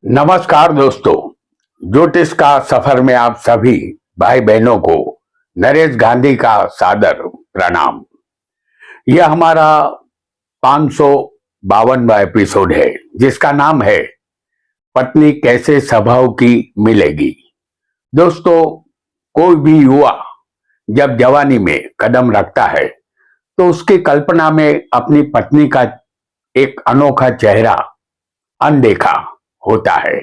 नमस्कार दोस्तों, ज्योतिष का सफर में आप सभी भाई बहनों को नरेश गांधी का सादर प्रणाम। यह हमारा 552वां एपिसोड है जिसका नाम है पत्नी कैसे स्वभाव की मिलेगी। दोस्तों, कोई भी युवा जब जवानी में कदम रखता है तो उसकी कल्पना में अपनी पत्नी का एक अनोखा चेहरा अनदेखा होता है।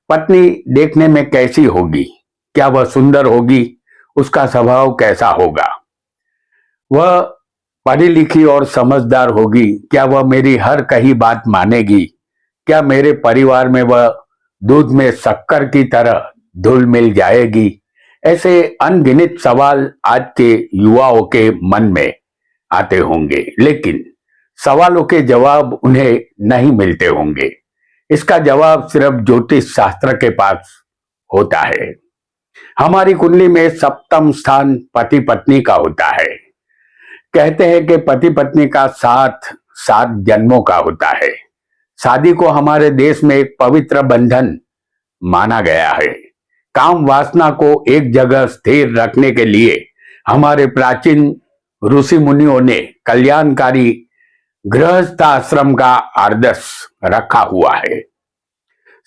पत्नी देखने में कैसी होगी? क्या वह सुंदर होगी? उसका स्वभाव कैसा होगा? वह पढ़ी लिखी और समझदार होगी? क्या वह मेरी हर कही बात मानेगी? क्या मेरे परिवार में वह दूध में शक्कर की तरह घुल मिल जाएगी? ऐसे अनगिनत सवाल आज के युवाओं के मन में आते होंगे, लेकिन सवालों के जवाब उन्हें नहीं मिलते होंगे। इसका जवाब सिर्फ ज्योतिष शास्त्र के पास होता है। हमारी कुंडली में सप्तम स्थान पति पत्नी का होता है। कहते हैं कि पति पत्नी का साथ 7 जन्मों का होता है। शादी को हमारे देश में एक पवित्र बंधन माना गया है। काम वासना को एक जगह स्थिर रखने के लिए हमारे प्राचीन ऋषि मुनियों ने कल्याणकारी गृहस्थ आश्रम का आदर्श रखा हुआ है।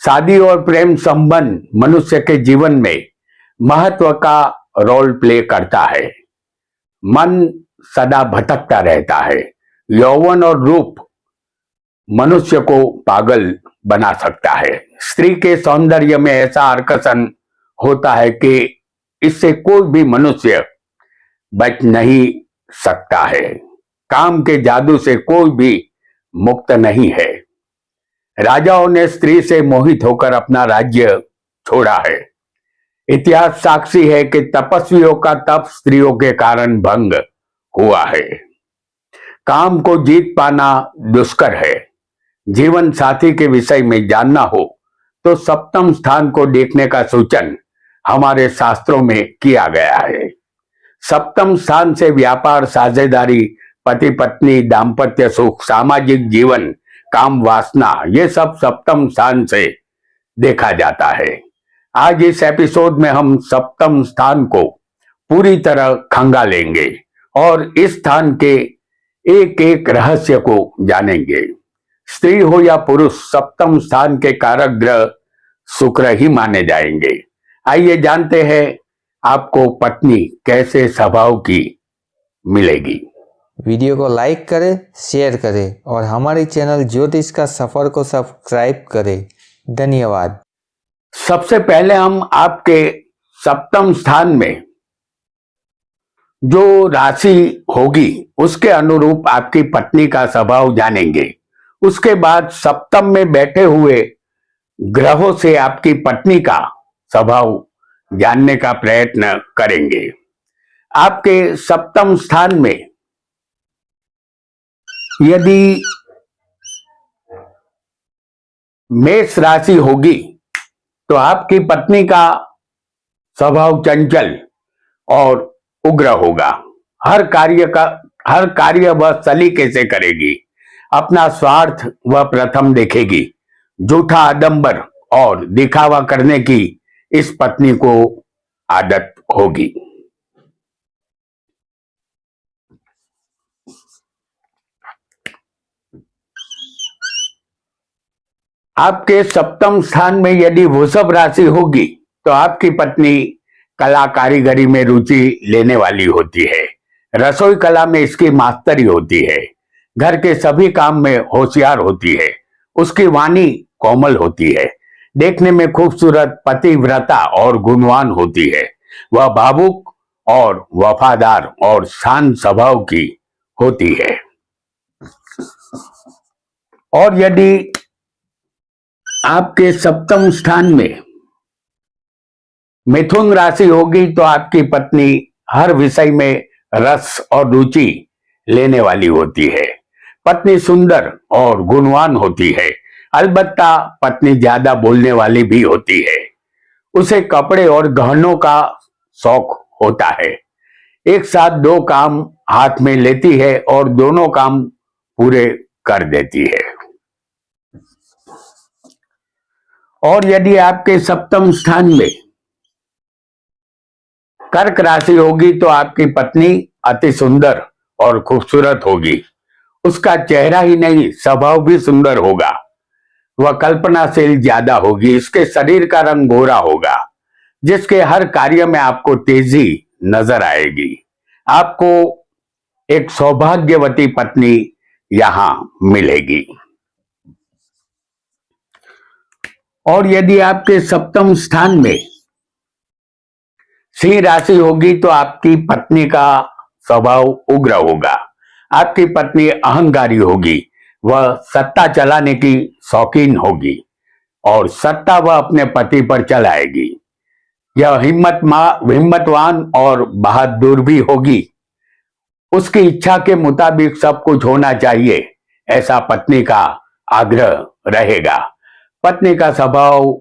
शादी और प्रेम संबंध मनुष्य के जीवन में महत्व का रोल प्ले करता है। मन सदा भटकता रहता है। यौवन और रूप मनुष्य को पागल बना सकता है। स्त्री के सौंदर्य में ऐसा आकर्षण होता है कि इससे कोई भी मनुष्य बच नहीं सकता है। काम के जादू से कोई भी मुक्त नहीं है। राजाओं ने स्त्री से मोहित होकर अपना राज्य छोड़ा है। इतिहास साक्षी है कि तपस्वियों का तप स्त्रियों के कारण भंग हुआ है। काम को जीत पाना दुष्कर है। जीवन साथी के विषय में जानना हो तो सप्तम स्थान को देखने का सूचन हमारे शास्त्रों में किया गया है। सप्तम स्थान से व्यापार, साझेदारी, पति पत्नी, दाम्पत्य सुख, सामाजिक जीवन, काम वासना, ये सब सप्तम स्थान से देखा जाता है। आज इस एपिसोड में हम सप्तम स्थान को पूरी तरह खंगालेंगे और इस स्थान के एक एक रहस्य को जानेंगे। स्त्री हो या पुरुष, सप्तम स्थान के कारक ग्रह शुक्र ही माने जाएंगे। आइए जानते हैं आपको पत्नी कैसे स्वभाव की मिलेगी। वीडियो को लाइक करें, शेयर करें और हमारे चैनल ज्योतिष का सफर को सब्सक्राइब करें। धन्यवाद। सबसे पहले हम आपके सप्तम स्थान में जो राशि होगी उसके अनुरूप आपकी पत्नी का स्वभाव जानेंगे। उसके बाद सप्तम में बैठे हुए ग्रहों से आपकी पत्नी का स्वभाव जानने का प्रयत्न करेंगे। आपके सप्तम स्थान में यदि मेष राशि होगी तो आपकी पत्नी का स्वभाव चंचल और उग्र होगा। हर कार्य वह सलीके से करेगी। अपना स्वार्थ वह प्रथम देखेगी। झूठा आडंबर और दिखावा करने की इस पत्नी को आदत होगी। आपके सप्तम स्थान में यदि वृषभ राशि होगी तो आपकी पत्नी कला कारीगरी में रुचि लेने वाली होती है। रसोई कला में इसकी मास्टरी होती है। घर के सभी काम में होशियार होती है। उसकी वाणी कोमल होती है। देखने में खूबसूरत, पतिव्रता और गुणवान होती है। वह भावुक और वफादार और शांत स्वभाव की होती है। और यदि आपके सप्तम स्थान में मिथुन राशि होगी तो आपकी पत्नी हर विषय में रस और रुचि लेने वाली होती है। पत्नी सुंदर और गुणवान होती है। अलबत्ता पत्नी ज्यादा बोलने वाली भी होती है। उसे कपड़े और गहनों का शौक होता है। एक साथ 2 काम हाथ में लेती है और दोनों काम पूरे कर देती है। और यदि आपके सप्तम स्थान में कर्क राशि होगी तो आपकी पत्नी अति सुंदर और खूबसूरत होगी। उसका चेहरा ही नहीं, स्वभाव भी सुंदर होगा। वह कल्पनाशील ज्यादा होगी। इसके शरीर का रंग गोरा होगा, जिसके हर कार्य में आपको तेजी नजर आएगी। आपको एक सौभाग्यवती पत्नी यहां मिलेगी। और यदि आपके सप्तम स्थान में सिंह राशि होगी तो आपकी पत्नी का स्वभाव उग्र होगा। आपकी पत्नी अहंकारी होगी। वह सत्ता चलाने की शौकीन होगी और सत्ता वह अपने पति पर चलाएगी। यह हिम्मतवान और बहादुर भी होगी। उसकी इच्छा के मुताबिक सब कुछ होना चाहिए, ऐसा पत्नी का आग्रह रहेगा। पत्नी का स्वभाव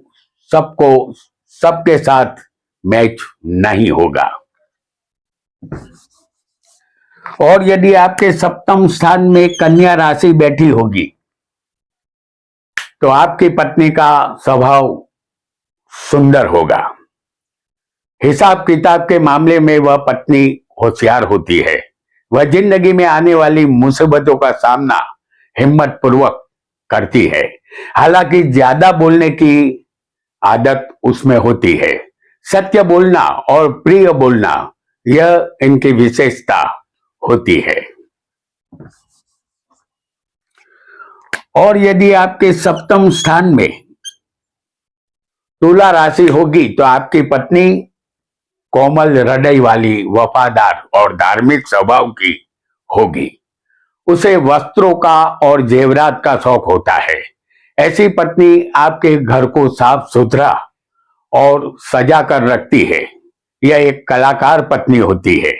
सबके साथ मैच नहीं होगा। और यदि आपके सप्तम स्थान में कन्या राशि बैठी होगी तो आपकी पत्नी का स्वभाव सुंदर होगा। हिसाब किताब के मामले में वह पत्नी होशियार होती है। वह जिंदगी में आने वाली मुसीबतों का सामना हिम्मत पूर्वक करती है। हालांकि ज्यादा बोलने की आदत उसमें होती है। सत्य बोलना और प्रिय बोलना यह इनकी विशेषता होती है। और यदि आपके सप्तम स्थान में तुला राशि होगी तो आपकी पत्नी कोमल हृदय वाली, वफादार और धार्मिक स्वभाव की होगी। उसे वस्त्रों का और जेवरात का शौक होता है। ऐसी पत्नी आपके घर को साफ सुथरा और सजा कर रखती है। यह एक कलाकार पत्नी होती है।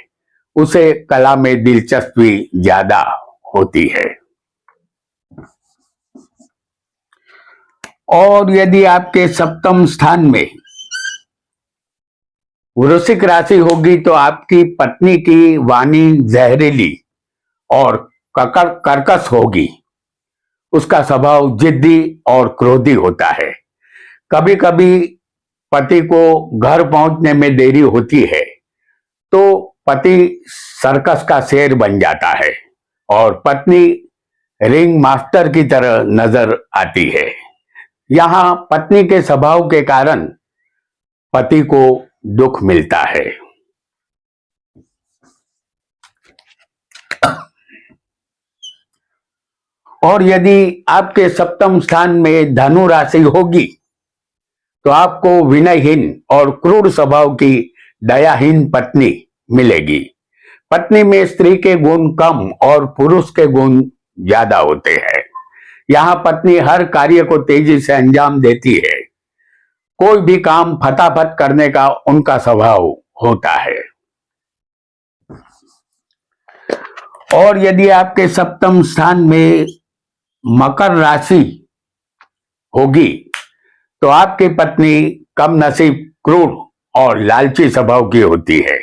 उसे कला में दिलचस्पी ज्यादा होती है। और यदि आपके सप्तम स्थान में वृश्चिक राशि होगी तो आपकी पत्नी की वाणी जहरीली और कर्कश होगी। उसका स्वभाव जिद्दी और क्रोधी होता है। कभी कभी पति को घर पहुंचने में देरी होती है तो पति सर्कस का शेर बन जाता है और पत्नी रिंग मास्टर की तरह नजर आती है। यहां पत्नी के स्वभाव के कारण पति को दुख मिलता है। और यदि आपके सप्तम स्थान में धनु राशि होगी तो आपको विनयहीन और क्रूर स्वभाव की दयाहीन पत्नी मिलेगी। पत्नी में स्त्री के गुण कम और पुरुष के गुण ज्यादा होते हैं। यहां पत्नी हर कार्य को तेजी से अंजाम देती है। कोई भी काम फटाफट करने का उनका स्वभाव होता है। और यदि आपके सप्तम स्थान में मकर राशि होगी तो आपकी पत्नी कम नसीब, क्रूर और लालची स्वभाव की होती है।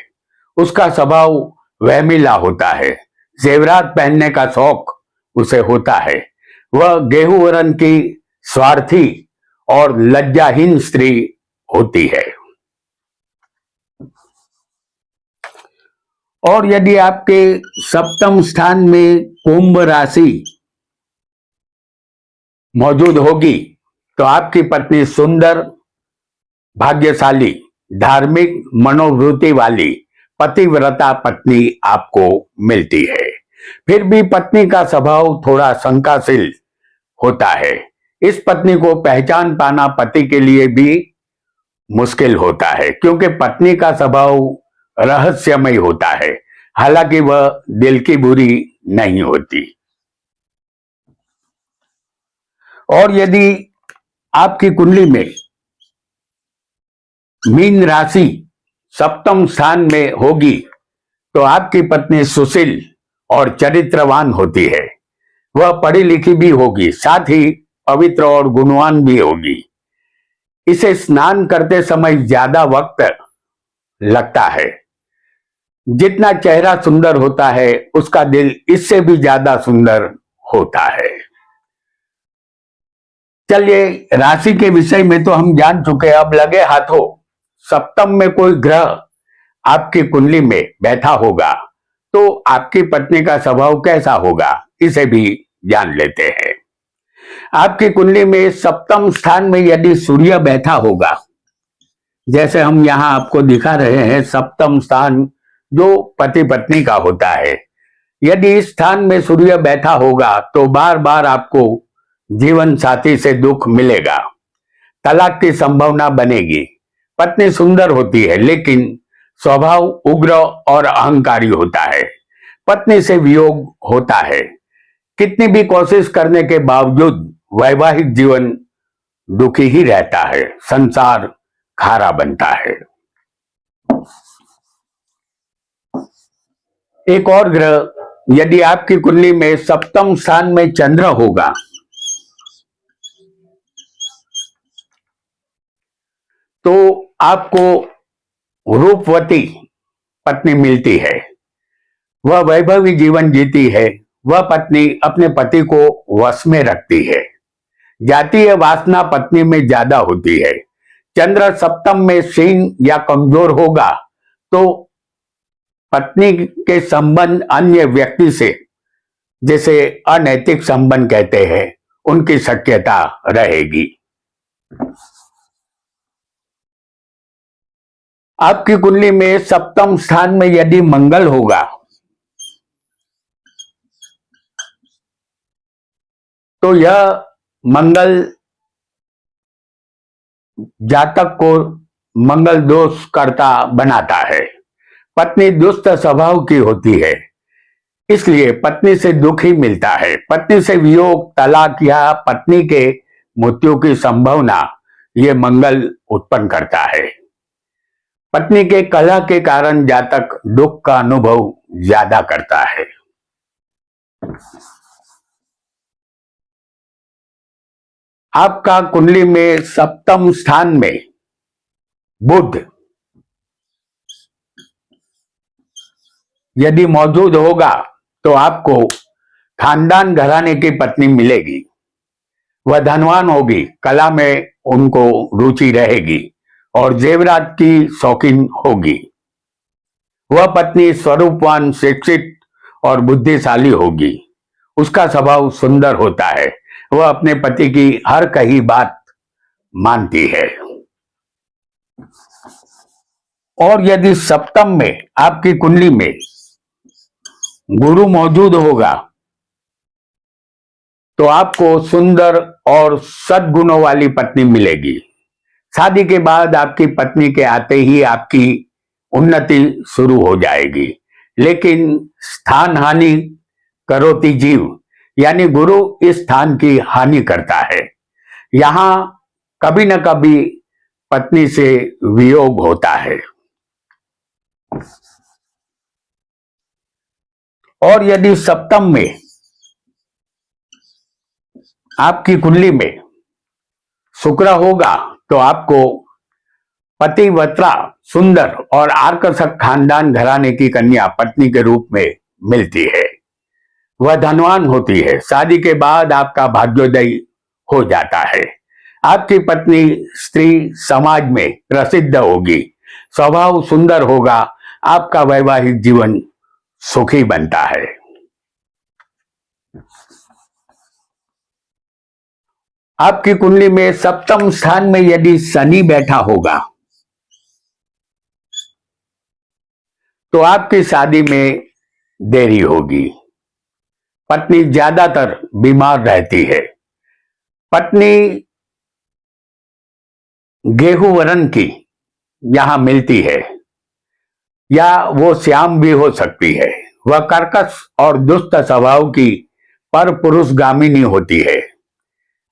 उसका स्वभाव वहमीला होता है। जेवरात पहनने का शौक उसे होता है। वह गेहूं रंग की स्वार्थी और लज्जाहीन स्त्री होती है। और यदि आपके सप्तम स्थान में कुंभ राशि मौजूद होगी तो आपकी पत्नी सुंदर, भाग्यशाली, धार्मिक मनोवृत्ति वाली पतिव्रता पत्नी आपको मिलती है। फिर भी पत्नी का स्वभाव थोड़ा शंकाशील होता है। इस पत्नी को पहचान पाना पति के लिए भी मुश्किल होता है, क्योंकि पत्नी का स्वभाव रहस्यमय होता है। हालांकि वह दिल की बुरी नहीं होती। और यदि आपकी कुंडली में मीन राशि सप्तम स्थान में होगी तो आपकी पत्नी सुशील और चरित्रवान होती है। वह पढ़ी लिखी भी होगी, साथ ही पवित्र और गुणवान भी होगी। इसे स्नान करते समय ज्यादा वक्त लगता है। जितना चेहरा सुंदर होता है उसका दिल इससे भी ज्यादा सुंदर होता है। चलिए, राशि के विषय में तो हम जान चुके हैं। अब लगे हाथों सप्तम में कोई ग्रह आपकी कुंडली में बैठा होगा तो आपकी पत्नी का स्वभाव कैसा होगा, इसे भी जान लेते हैं। आपकी कुंडली में सप्तम स्थान में यदि सूर्य बैठा होगा, जैसे हम यहां आपको दिखा रहे हैं, सप्तम स्थान जो पति पत्नी का होता है, यदि इस स्थान में सूर्य बैठा होगा तो बार बार आपको जीवन साथी से दुख मिलेगा, तलाक की संभावना बनेगी। पत्नी सुंदर होती है लेकिन स्वभाव उग्र और अहंकारी होता है। पत्नी से वियोग होता है। कितनी भी कोशिश करने के बावजूद वैवाहिक जीवन दुखी ही रहता है, संसार खारा बनता है। एक और ग्रह यदि आपकी कुंडली में सप्तम स्थान में चंद्र होगा तो आपको रूपवती पत्नी मिलती है। वह वैभवी जीवन जीती है। वह पत्नी अपने पति को वश में रखती है। जातीय वासना पत्नी में ज्यादा होती है। चंद्र सप्तम में क्षीण या कमजोर होगा तो पत्नी के संबंध अन्य व्यक्ति से, जैसे अनैतिक संबंध कहते हैं, उनकी शक्यता रहेगी। आपकी कुंडली में सप्तम स्थान में यदि मंगल होगा तो यह मंगल जातक को मंगल दोष करता बनाता है। पत्नी दुष्ट स्वभाव की होती है, इसलिए पत्नी से दुख ही मिलता है। पत्नी से वियोग, तलाक या पत्नी के मृत्यु की संभावना ये मंगल उत्पन्न करता है। पत्नी के कलह के कारण जातक दुख का अनुभव ज्यादा करता है। आपका कुंडली में सप्तम स्थान में बुध यदि मौजूद होगा तो आपको खानदान घराने की पत्नी मिलेगी। वह धनवान होगी, कला में उनको रुचि रहेगी और जेवरात की शौकीन होगी। वह पत्नी स्वरूपवान, शिक्षित और बुद्धिशाली होगी। उसका स्वभाव सुंदर होता है। वह अपने पति की हर कही बात मानती है। और यदि सप्तम में आपकी कुंडली में गुरु मौजूद होगा तो आपको सुंदर और सद्गुणों वाली पत्नी मिलेगी। शादी के बाद आपकी पत्नी के आते ही आपकी उन्नति शुरू हो जाएगी, लेकिन स्थान हानि करोति जीव, यानी गुरु इस स्थान की हानि करता है। यहां कभी न कभी पत्नी से वियोग होता है। और यदि सप्तम में आपकी कुंडली में शुक्र होगा तो आपको पतिव्रता, सुंदर और आकर्षक खानदान घराने की कन्या पत्नी के रूप में मिलती है। वह धनवान होती है। शादी के बाद आपका भाग्योदय हो जाता है। आपकी पत्नी स्त्री समाज में प्रसिद्ध होगी। स्वभाव सुंदर होगा। आपका वैवाहिक जीवन सुखी बनता है। आपकी कुंडली में सप्तम स्थान में यदि शनि बैठा होगा तो आपकी शादी में देरी होगी। पत्नी ज्यादातर बीमार रहती है। पत्नी गेहूं वर्ण की यहां मिलती है या वो श्याम भी हो सकती है। वह कर्कश और दुष्ट स्वभाव की पर पुरुषगामिनी होती है।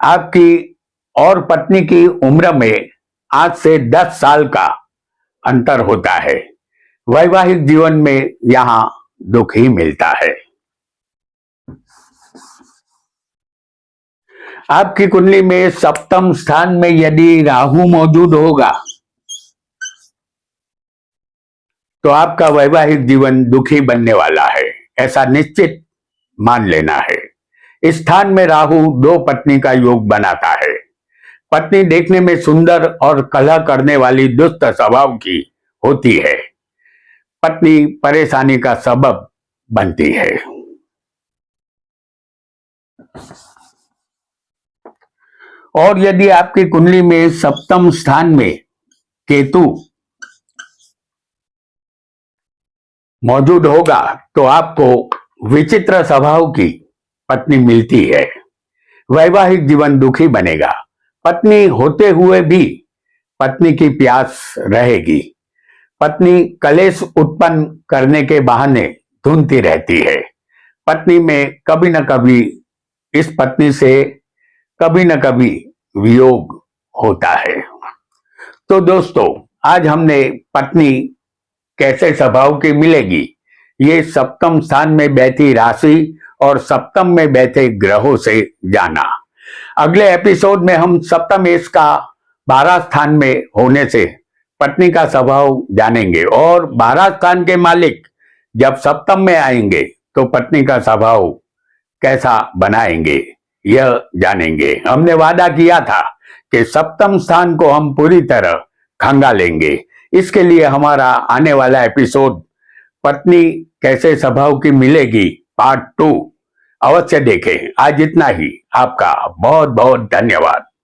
आपकी और पत्नी की उम्र में आज से 10 साल का अंतर होता है। वैवाहिक जीवन में यहां दुख ही मिलता है। आपकी कुंडली में सप्तम स्थान में यदि राहु मौजूद होगा तो आपका वैवाहिक जीवन दुखी बनने वाला है, ऐसा निश्चित मान लेना है। इस स्थान में राहु दो पत्नी का योग बनाता है। पत्नी देखने में सुंदर और कलह करने वाली दुष्ट स्वभाव की होती है। पत्नी परेशानी का सबब बनती है। और यदि आपकी कुंडली में सप्तम स्थान में केतु मौजूद होगा तो आपको विचित्र स्वभाव की पत्नी मिलती है। वैवाहिक जीवन दुखी बनेगा। पत्नी होते हुए भी पत्नी की प्यास रहेगी। पत्नी कलेश उत्पन्न करने के बहाने ढूंढती रहती है। पत्नी में कभी न कभी इस पत्नी से कभी न कभी वियोग होता है। तो दोस्तों, आज हमने पत्नी कैसे स्वभाव की मिलेगी ये सप्तम स्थान में बैठी राशि और सप्तम में बैठे ग्रहों से जाना। अगले एपिसोड में हम सप्तम एस का 12 स्थान में होने से पत्नी का स्वभाव जानेंगे और 12 स्थान के मालिक जब सप्तम में आएंगे तो पत्नी का स्वभाव कैसा बनाएंगे यह जानेंगे। हमने वादा किया था कि सप्तम स्थान को हम पूरी तरह खंगालेंगे। इसके लिए हमारा आने वाला एपिसोड पत्नी कैसे स्वभाव की मिलेगी पार्ट 2 अवश्य देखें। आज इतना ही। आपका बहुत बहुत धन्यवाद।